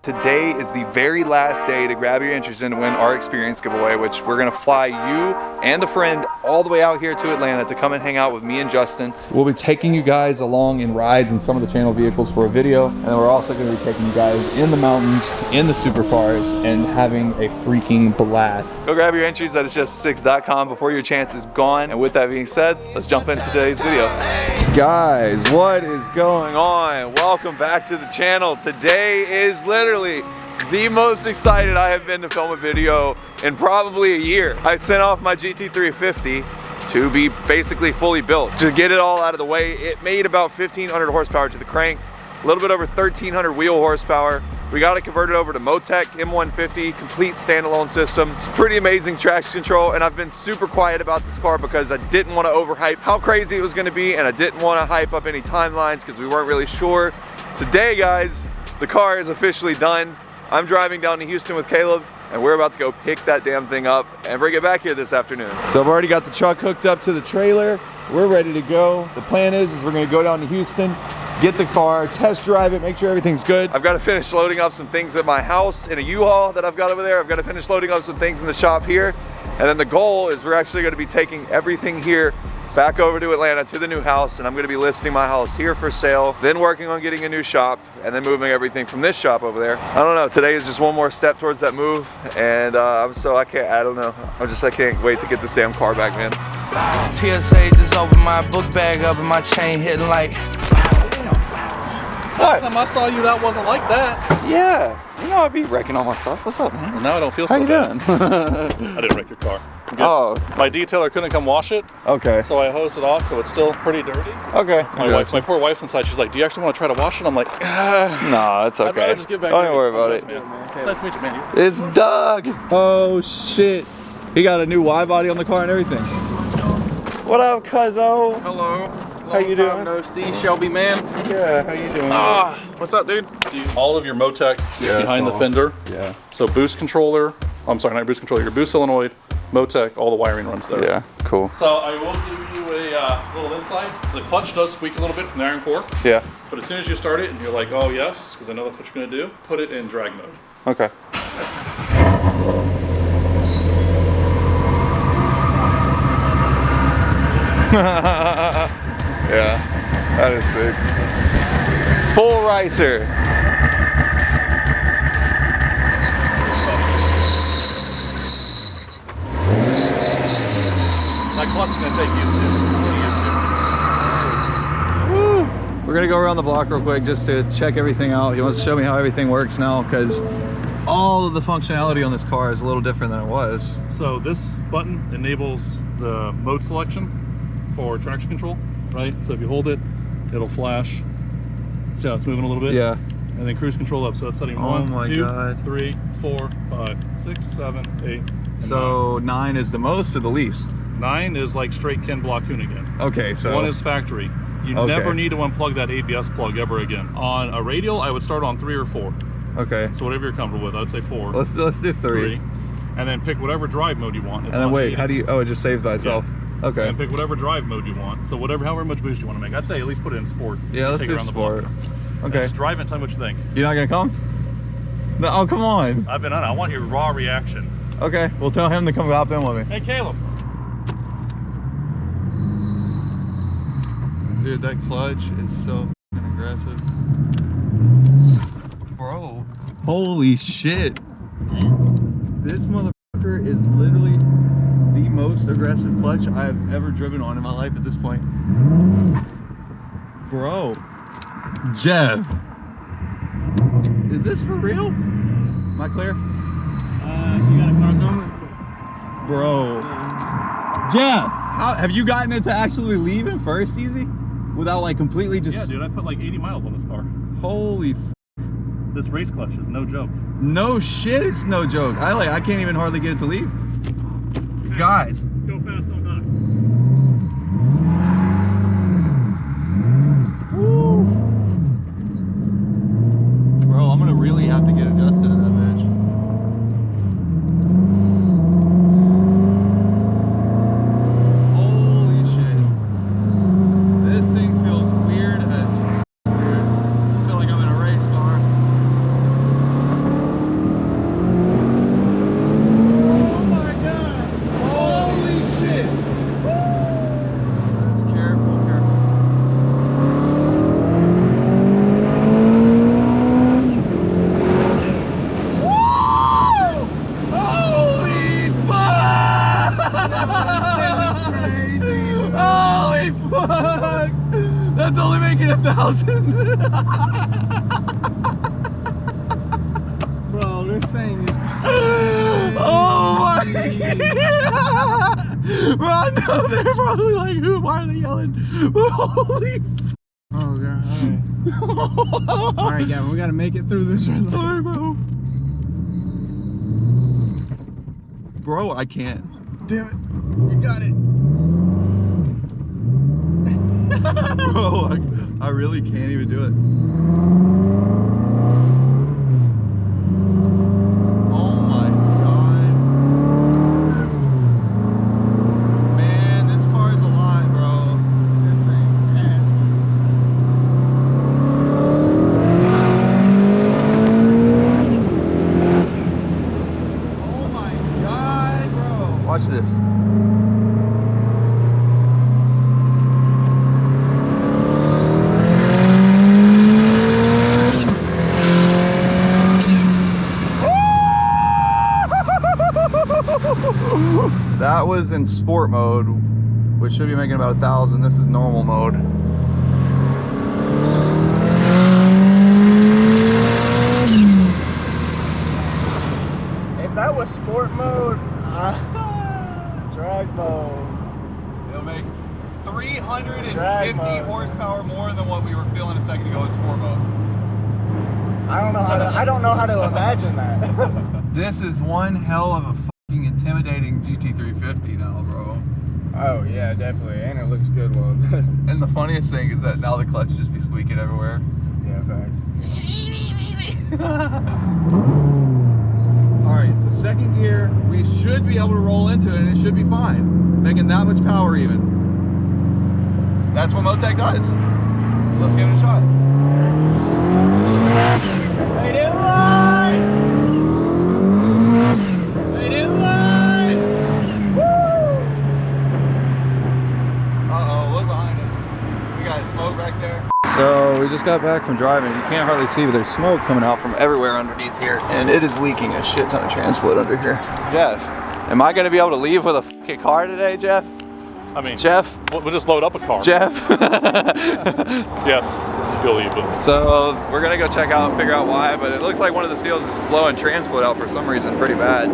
Today is the very last day to grab your interest in to win our experience giveaway, which we're gonna fly you and a friend all the way out here to Atlanta to come and hang out with me and Justin. We'll be taking you guys along in rides in some of the channel vehicles for a video, and then we're also gonna be taking you guys in the mountains, in the supercars, and having a freaking blast. Go grab your entries at itsjust6.com before your chance is gone. And with that being said, let's jump into today's video. Guys, what is going on? Welcome back to the channel. Today is literally the most excited I have been to film a video in probably a year. I sent off my GT350 to be basically fully built. To get it all out of the way, it made about 1,500 horsepower to the crank, a little bit over 1,300 wheel horsepower. We got it converted over to Motec M150, complete standalone system. It's pretty amazing traction control, and I've been super quiet about this car because I didn't want to overhype how crazy it was going to be, and I didn't want to hype up any timelines because we weren't really sure. Today, guys, the car is officially done. I'm driving down to Houston with Caleb, and we're about to go pick that damn thing up and bring it back here this afternoon. So I've already got the truck hooked up to the trailer. We're ready to go. The plan is we're gonna go down to Houston, get the car, test drive it, make sure everything's good. I've got to finish loading up some things at my house in a U-Haul that I've got over there. I've got to finish loading up some things in the shop here. And then the goal is we're actually going to be taking everything here back over to Atlanta to the new house, and I'm going to be listing my house here for sale, then working on getting a new shop, and then moving everything from this shop over there. I don't know, today is just one more step towards that move, and I don't know. I can't wait to get this damn car back, man. TSA just opened my book bag up and my chain hitting like. Last time I saw you, that wasn't like that. Yeah, you know I'd be wrecking all my stuff. What's up, man? Well, now I don't feel so bad. I didn't wreck your car. Oh. My detailer couldn't come wash it. Okay. So I hosed it off, so it's still pretty dirty. Okay. My poor wife's inside. She's like, "Do you actually want to try to wash it?" I'm like, "No, it's okay. I'd rather just get back." Don't worry about it. It's nice to meet you, man. It's Doug. Oh shit! He got a new wide body on the car and everything. What up, cuzzo? Hello. How you doing? No see, Shelby, man. Yeah, how you doing? What's up, dude? All of your Motec is behind the fender. Yeah. So boost controller. I'm sorry, not boost controller. Your boost solenoid, Motec, all the wiring runs there. Yeah, cool. So I will give you a little insight. The clutch does squeak a little bit from the iron core. Yeah. But as soon as you start it and you're like, oh yes, because I know that's what you're gonna do, put it in drag mode. Okay. Yeah, that is sick. Full ricer. My clutch is gonna take you to. We're gonna go around the block real quick just to check everything out. He wants to show me how everything works now, because all of the functionality on this car is a little different than it was. So this button enables the mode selection for traction control, right? So if you hold it, it'll flash. See how it's moving a little bit? Yeah. And then cruise control up. So that's setting 1, 2, 3, 4, 5, 6, 7, 8. So 9 is the most or the least? 9 is like straight Ken Block Hoonigan. Okay, so 1 is factory. You never need to unplug that ABS plug ever again. On a radial, I would start on 3 or 4. Okay. So whatever you're comfortable with, I would say 4. Let's do 3. And then pick whatever drive mode you want. And then wait, how do you? Oh, it just saves by itself. Yeah. Okay. And pick whatever drive mode you want. So however much boost you want to make. I'd say at least put it in sport. Yeah, let's do sport. Okay. Just drive it and tell me what you think. You're not gonna come? No, oh, come on. I've been on it. I want your raw reaction. Okay, we'll tell him to come hop in with me. Hey, Caleb. Dude, that clutch is so fucking aggressive. Bro, holy shit. This motherfucker is literally the most aggressive clutch I have ever driven on in my life at this point. Bro. Jeff. Is this for real? Am I clear? You got a car coming? Bro. Jeff, how have you gotten it to actually leave in first easy? Without like completely just... Yeah, dude, I put like 80 miles on this car. Holy f... This race clutch is no joke. No shit, it's no joke. I can't even hardly get it to leave. God. Go fast, don't die. Woo. Bro, I'm gonna really have to get adjusted to that bitch. Holy shit. This thing feels weird as weird. I feel like I'm in a race car. listen. Bro, this thing is Oh my god! Bro, I know they're probably like, why are they yelling? But holy Oh god, alright. Alright, Gavin, we gotta make it through this right now. Sorry, bro. Bro, I can't. Damn it. You got it. Bro, I really can't even do it. Oh my god. Man, this car is a lot, bro. This thing ass. Oh my god, bro. Watch this. That was in sport mode, which should be making about 1,000. This is normal mode. If that was sport mode, drag mode. It'll make 350 Drag mode. horsepower more than what we were feeling a second ago in sport mode. I don't know how to imagine that. This is one hell of a fucking intimidating GT350 now, bro. Oh yeah, definitely, and it looks good while it does. And the funniest thing is that now the clutch just be squeaking everywhere. Yeah, facts. Alright, so second gear, we should be able to roll into it and it should be fine. Making that much power even. That's what Motec does. So let's give it a shot. They didn't lie! They didn't lie! Woo! Uh-oh, look behind us. We got smoke back there. So we just got back from driving. You can't hardly see, but there's smoke coming out from everywhere underneath here. And it is leaking a shit ton of transflow under here. Jeff, am I gonna be able to leave with a fucking car today, Jeff? I mean, Jeff? we'll just load up a car. Jeff? Yes, you'll leave it. So we're gonna go check out and figure out why, but it looks like one of the seals is blowing transflow out for some reason pretty bad.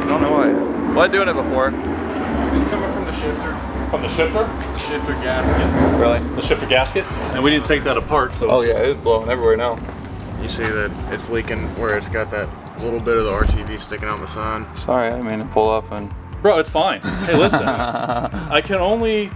Don't know why. Wasn't doing it before. It's coming from the shifter. From the shifter? The shifter gasket. Really? The shifter gasket? And we didn't take that apart, so. Oh yeah, it's blowing everywhere now. You see that it's leaking where it's got that little bit of the RTV sticking out the side. Sorry, I didn't mean to pull up and... Bro, it's fine. Hey, listen. I can only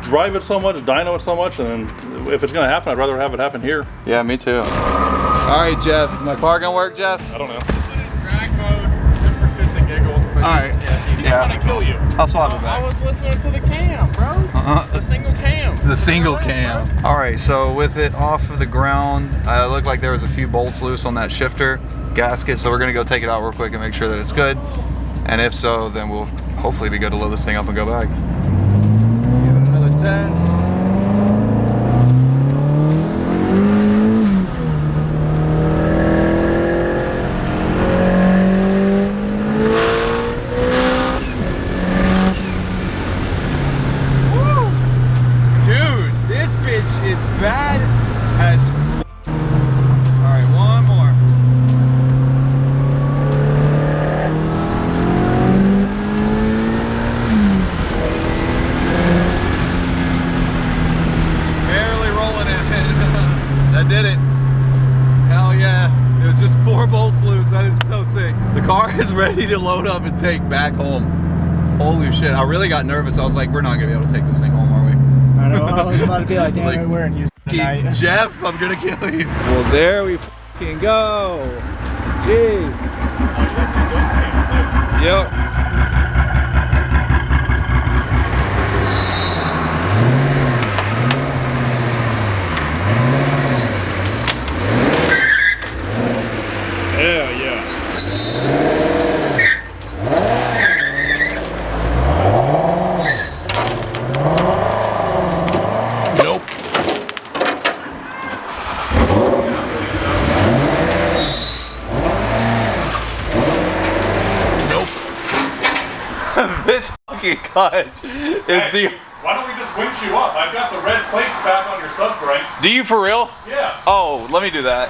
drive it so much, dyno it so much, and if it's gonna happen, I'd rather have it happen here. Yeah, me too. All right, Jeff, is my car gonna work, Jeff? I don't know. Drag mode, just for shits and giggles. But All right. He just want to kill you. I'll swap it I back. was listening to the cam, bro. The single cam. The single cam. All right, so with it off of the ground, it looked like there was a few bolts loose on that shifter gasket, so we're gonna go take it out real quick and make sure that it's good. And if so, then we'll hopefully be good to load this thing up and go back. Give it another test. Woo! Dude, this bitch is bad as f. All right, one more. Barely rolling it. That did it. Hell yeah. It was just 4 bolts loose. That is so sick. The car is ready to load up and take back home. Holy shit. I really got nervous. I was like, we're not going to be able to take this thing home, are we? I know. I was about to be like, damn Like, it, we're in Houston tonight. Jeff, I'm going to kill you. Well, there we fucking go. Jeez. Yep. Yeah, yeah. Nope. Nope. This fucking clutch is the... Why don't we just winch you up. I've got the red plates back on your subframe. Do you for real? Yeah. Oh, let me do that.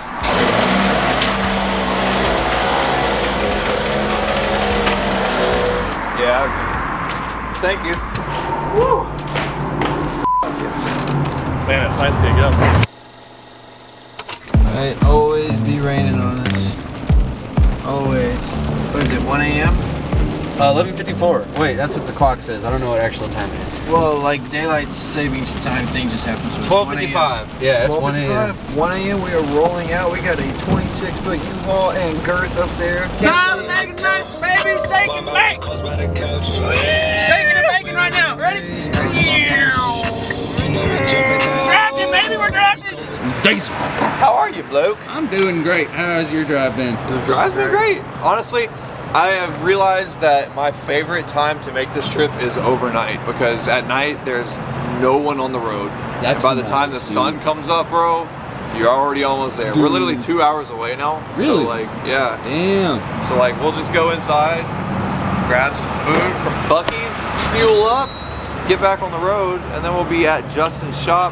Yeah. Thank you. Woo. Man, it's nice to see you go. Right, always be raining on us. Always. What is it, 1 a.m.? 11:54. Wait, that's what the clock says. I don't know what actual time it is. Well, like daylight savings time thing just happened. So 12:55. Yeah, it's 1 a.m. 1 a.m. We are rolling out. We got a 26-foot U-Haul and girth up there. Time to make a nice baby, shake and bake. Shaking and baking right now. Ready? Drafting, baby, we're drafting. Diesel. How are you, bloke? I'm doing great. How's your drive been? The drive's been great. Honestly, I have realized that my favorite time to make this trip is overnight because at night there's no one on the road. That's and by the time the sun comes up, bro, you're already almost there. Dude. We're literally 2 hours away now. Really? So like, yeah. Damn. So like, we'll just go inside, grab some food from Buc-ee's, fuel up, get back on the road, and then we'll be at Justin's shop.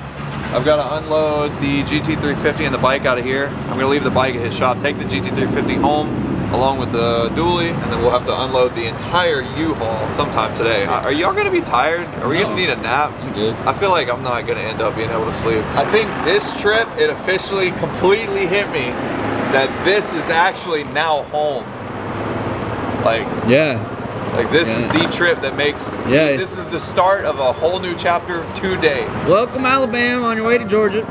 I've got to unload the GT350 and the bike out of here. I'm gonna leave the bike at his shop, take the GT350 home, along with the dually, and then we'll have to unload the entire U-Haul sometime today. Are y'all gonna be tired? Are we gonna need a nap? I'm good. I feel like I'm not gonna end up being able to sleep. I think this trip, it officially completely hit me that this is actually now home. Like, Yeah. like this is the trip that makes, Yeah. this is the start of a whole new chapter today. Welcome, Alabama, on your way to Georgia.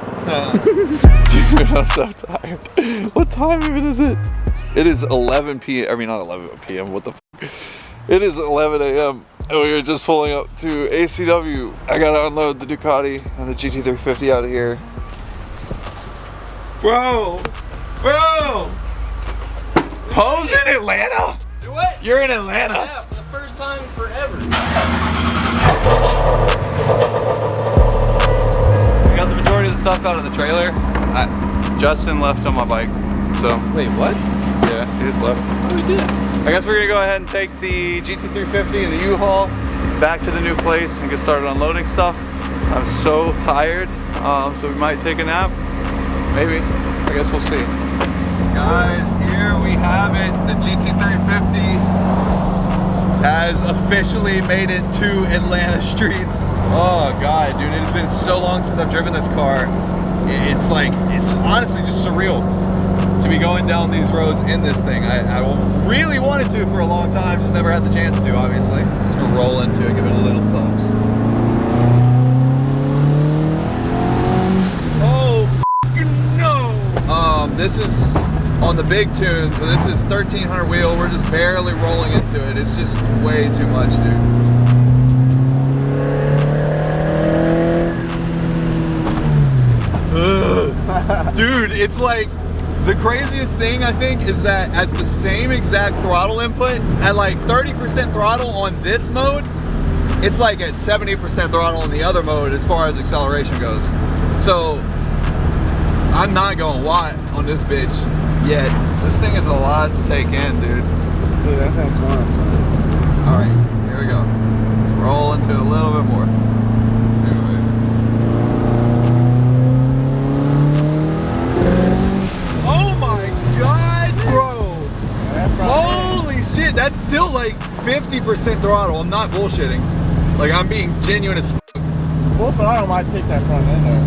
Dude, I'm so tired. What time even is it? It is 11 p.m. I mean, not 11 p.m. What the f? It is 11 a.m. and we are just pulling up to ACW. I gotta unload the Ducati and the GT350 out of here. Bro! Bro! Poe's in Atlanta? Do what? You're in Atlanta. Yeah, for the first time forever. I got the majority of the stuff out of the trailer. Justin left on my bike, so. Wait, what? Yeah, he just left. Oh, he did. I guess we're gonna go ahead and take the GT350 and the U-Haul back to the new place and get started unloading stuff. I'm so tired, so we might take a nap. Maybe. I guess we'll see. Guys, here we have it. The GT350 has officially made it to Atlanta streets. Oh God, dude, it has been so long since I've driven this car. It's like, it's honestly just surreal to be going down these roads in this thing. I really wanted to for a long time, just never had the chance to, obviously. Just gonna roll into it, give it a little sauce. Oh, no! This is on the big tune, so this is 1300 wheel. We're just barely rolling into it. It's just way too much, dude. Dude, it's like, the craziest thing I think is that at the same exact throttle input, at like 30% throttle on this mode, it's like at 70% throttle on the other mode as far as acceleration goes. So, I'm not going watt on this bitch yet. This thing is a lot to take in, dude. Yeah, that thing's fun, son. Alright, here we go. Let's roll into it a little bit more. Oh my God, bro! Holy shit, that's still like 50% throttle. I'm not bullshitting. Like, I'm being genuine as f. Full throttle might pick that front end there.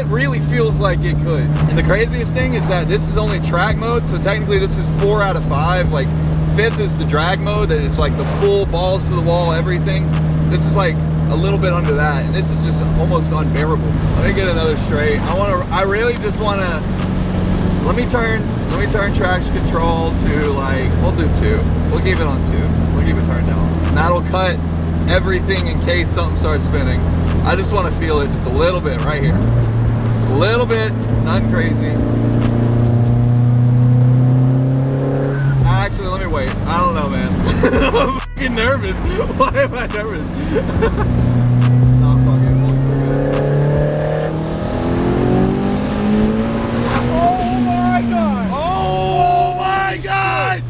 It really feels like it could. And the craziest thing is that this is only track mode, so technically this is 4 out of 5. Like, 5th is the drag mode, that it's like the full balls to the wall, everything. This is like a little bit under that, and this is just almost unbearable. Let me get another straight. I really just wanna, let me turn traction control to like, we'll do 2. We'll keep it on 2. We'll keep it turned down. And that'll cut everything in case something starts spinning. I just want to feel it just a little bit right here. Just a little bit, nothing crazy. Actually, let me wait. I don't know, man. I'm fucking nervous. Why am I nervous? Nah, fuck it. We're good. Oh my God! Oh my God!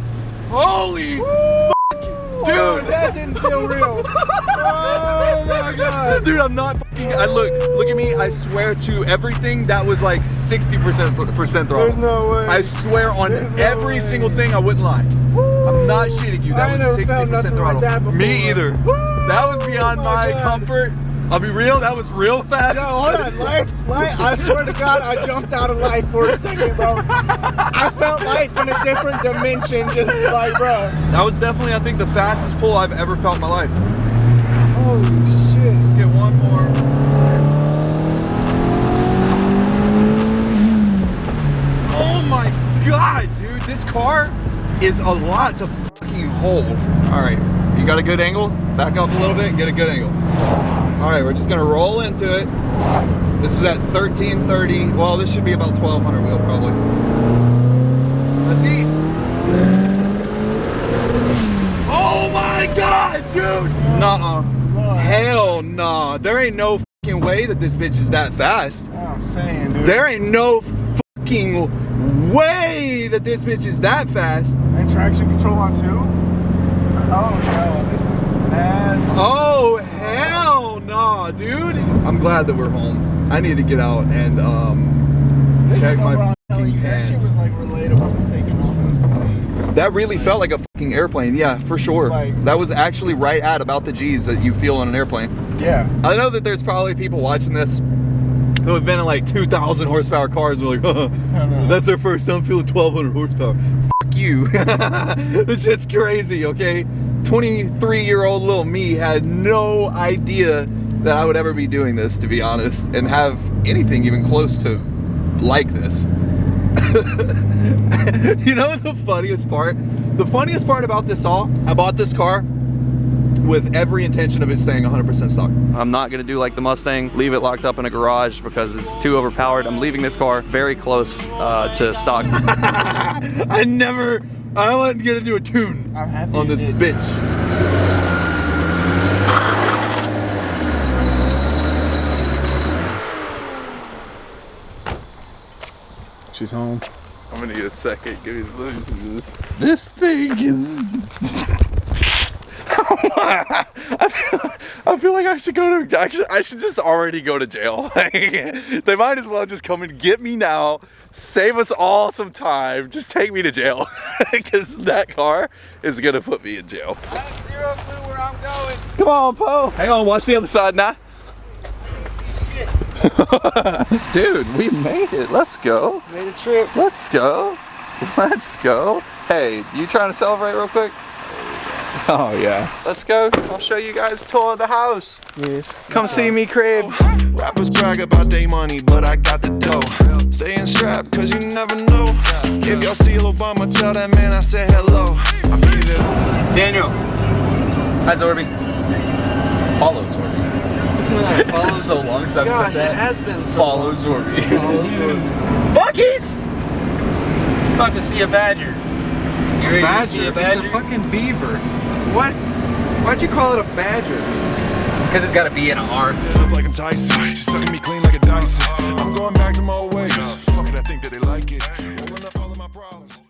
Holy fuck! Dude, that didn't feel real. Oh my God! Dude, I'm not fucking, look at me, I swear to everything that was like 60% throttle. There's no way. I swear on every single thing, I wouldn't lie. I'm not shitting you, that was 60% throttle. Like that before. Me either. That was beyond my comfort. I'll be real, that was real fast. Yo, hold on, life, I swear to God, I jumped out of life for a second, bro. I felt life in a different dimension, just like, bro. That was definitely, I think, the fastest pull I've ever felt in my life. Holy shit. Let's get one more. Oh my God, dude, this car is a lot to fucking hold. All right, you got a good angle? Back up a little bit and get a good angle. All right, we're just gonna roll into it. This is at 1330. Well, this should be about 1200 wheel probably. Let's see. Oh my God, dude! Nuh-uh. Hell nah. There ain't no fucking way that this bitch is that fast. I'm saying, dude. There ain't no fucking way that this bitch is that fast. And traction control on 2? Oh no, this is nasty. Oh hell nah, dude. I'm glad that we're home. I need to get out and check my fucking pants. That shit was like relatable and taking off in the planes. That really felt like a fucking airplane, yeah, for sure. Like, that was actually right at about the G's that you feel on an airplane. Yeah. I know that there's probably people watching this who have been in like 2,000 horsepower cars and they're like, that's their first time feeling 1,200 horsepower. Fuck you. This shit's crazy, okay? 23-year-old little me had no idea that I would ever be doing this, to be honest, and have anything even close to like this. You know the funniest part? The funniest part about this all, I bought this car with every intention of it staying 100% stock. I'm not gonna do like the Mustang, leave it locked up in a garage because it's too overpowered. I'm leaving this car very close to stock. I wasn't gonna do a tune on this bitch. She's home. I'm gonna need a second. Give me this. This thing is. I feel like I should go to. I should just already go to jail. They might as well just come and get me now. Save us all some time. Just take me to jail, because that car is gonna put me in jail. I have zero clue where I'm going. Come on, Poe. Hang on. Watch the other side now. Dude, we made it. Let's go. Made a trip. Let's go. Let's go. Hey, you trying to celebrate real quick? Oh yeah. Let's go. I'll show you guys a tour of the house. Yes. Come see me crib. Rappers brag about their money, but I got the dough. Staying strapped, cause you never know. If y'all see Obama, tell that man I said hello. I be there. Daniel. Hi, Zorby. Follow Zorby. It's been so long since I've said that. It has been so Follow Zorby. Bucky's! About to see a badger. You ready to see a badger? It's a fucking beaver. What? Why'd you call it a badger? Because it's got to be in an arm. Look like I'm Tyson. She's sucking me clean like a Dyson. I'm going back to my old ways. Fuck it, I think that they like it.